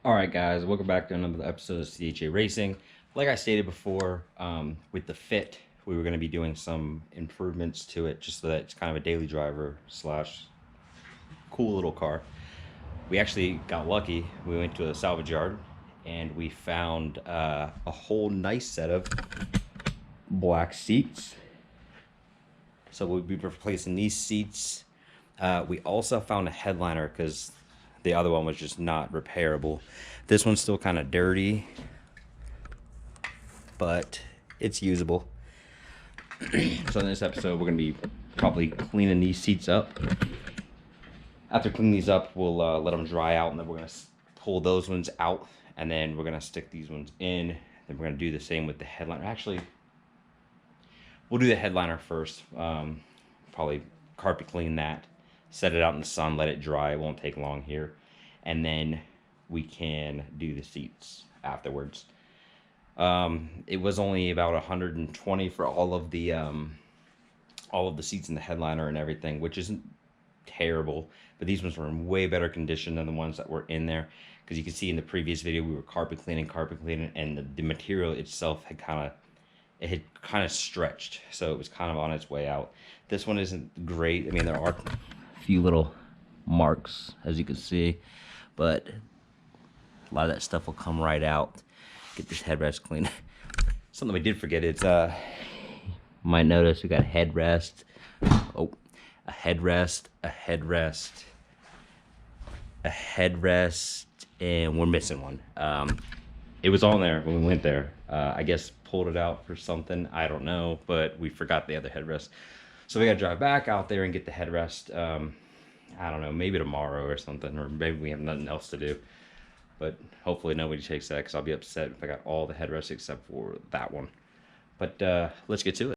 All right, guys, welcome back to another episode of CHA Racing. Like I stated before, with the Fit, we were going to be doing some improvements to it just so that it's kind of a daily driver slash cool little car. We actually got lucky. We went to a salvage yard and we found a whole nice set of black seats. So we'll be replacing these seats. We also found a headliner because the other one was just not repairable. This one's still kind of dirty, but it's usable. So in this episode, we're going to be probably cleaning these seats up. After cleaning these up, we'll let them dry out, and then we're going to pull those ones out, and then we're going to stick these ones in. Then we're going to do the same with the headliner. Actually, we'll do the headliner first. Probably carpet clean that, set it out in the sun, let it dry. It won't take long here. And then we can do the seats afterwards. It was only about 120 for all of the seats in the headliner and everything, which isn't terrible, but these ones were in way better condition than the ones that were in there, because you can see in the previous video we were carpet cleaning, and the material itself had kind of stretched, so it was kind of on its way out. This one isn't great. I mean, there are a few little marks, as you can see, but a lot of that stuff will come right out. Get this headrest clean. Something we did forget is, you might notice we got headrest. Oh, a headrest, and we're missing one. It was on there when we went there. I guess pulled it out for something. I don't know, but we forgot the other headrest. So we got to drive back out there and get the headrest. I don't know, maybe tomorrow or something, or maybe we have nothing else to do. But hopefully nobody takes that, because I'll be upset if I got all the headrests except for that one. But let's get to it.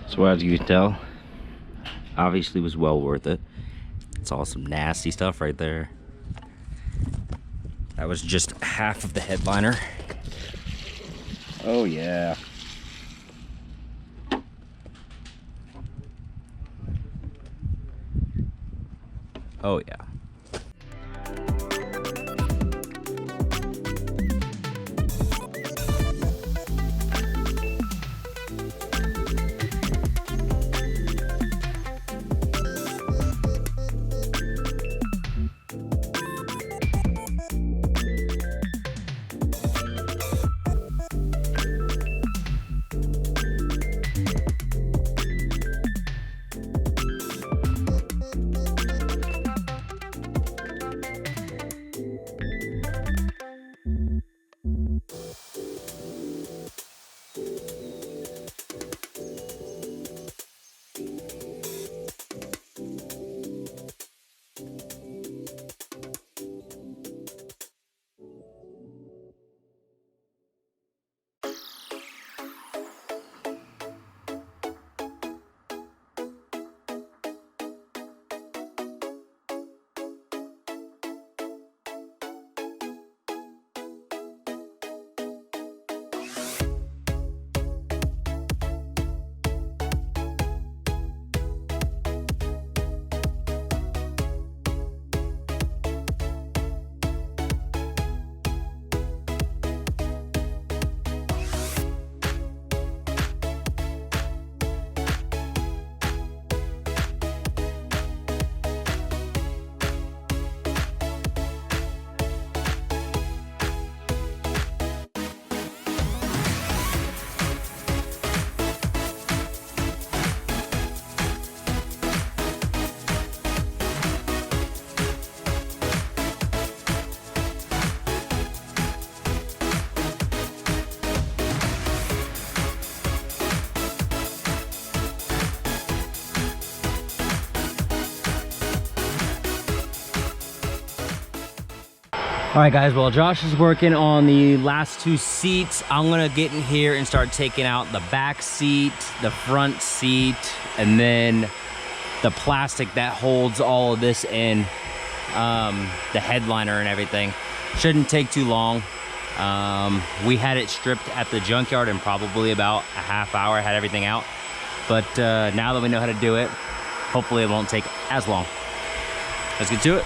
So as you can tell, obviously was well worth it. It's all some nasty stuff right there. That was just half of the headliner. Oh yeah. Oh yeah. All right, guys, well, Josh is working on the last 2 seats. I'm gonna get in here and start taking out the back seat, the front seat, and then the plastic that holds all of this in, the headliner and everything. Shouldn't take too long. We had it stripped at the junkyard in probably about a half hour, had everything out. But now that we know how to do it, hopefully it won't take as long. Let's get to it.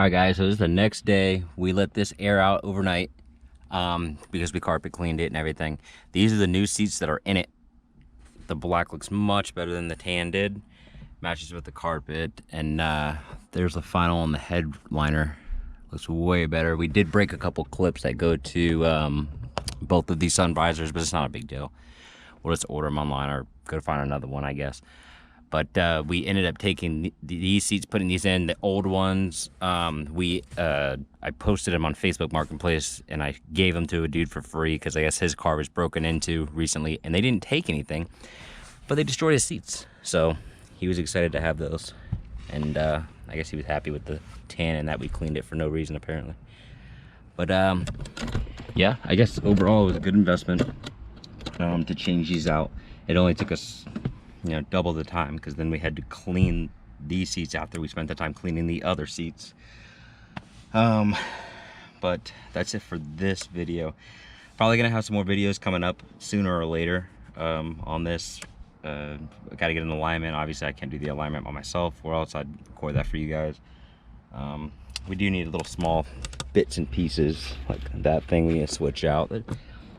All right, guys, so this is the next day. We let this air out overnight because we carpet cleaned it and everything. These are the new seats that are in it. The black looks much better than the tan did. Matches with the carpet. And there's the final on the headliner. Looks way better. We did break a couple clips that go to both of these sun visors, but it's not a big deal. We'll just order them online or go find another one, I guess. But we ended up taking these seats, putting these in. The old ones, I posted them on Facebook Marketplace, and I gave them to a dude for free because I guess his car was broken into recently, and they didn't take anything, but they destroyed his seats. So he was excited to have those, and I guess he was happy with the tan and that we cleaned it for no reason apparently. But yeah, I guess overall it was a good investment to change these out. It only took us, you know, double the time because then we had to clean these seats after we spent the time cleaning the other seats. But that's it for this video. Probably gonna have some more videos coming up sooner or later on this. I gotta get an alignment. Obviously I can't do the alignment by myself, or else I'd record that for you guys. We do need little small bits and pieces like that thing we need to switch out,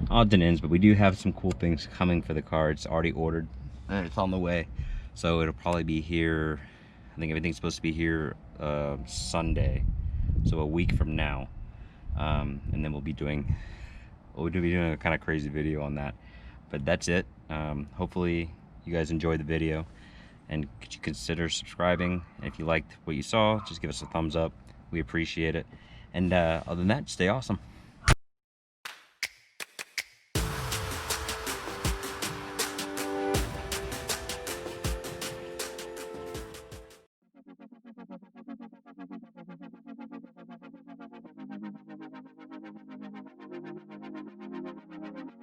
odds and ends, but we do have some cool things coming for the car. It's already ordered and it's on the way, so it'll probably be here. I think everything's supposed to be here Sunday, so a week from now, and then we'll be doing a kind of crazy video on that. But that's it. Hopefully you guys enjoyed the video, and could you consider subscribing? And if you liked what you saw, just give us a thumbs up. We appreciate it. And other than that, stay awesome.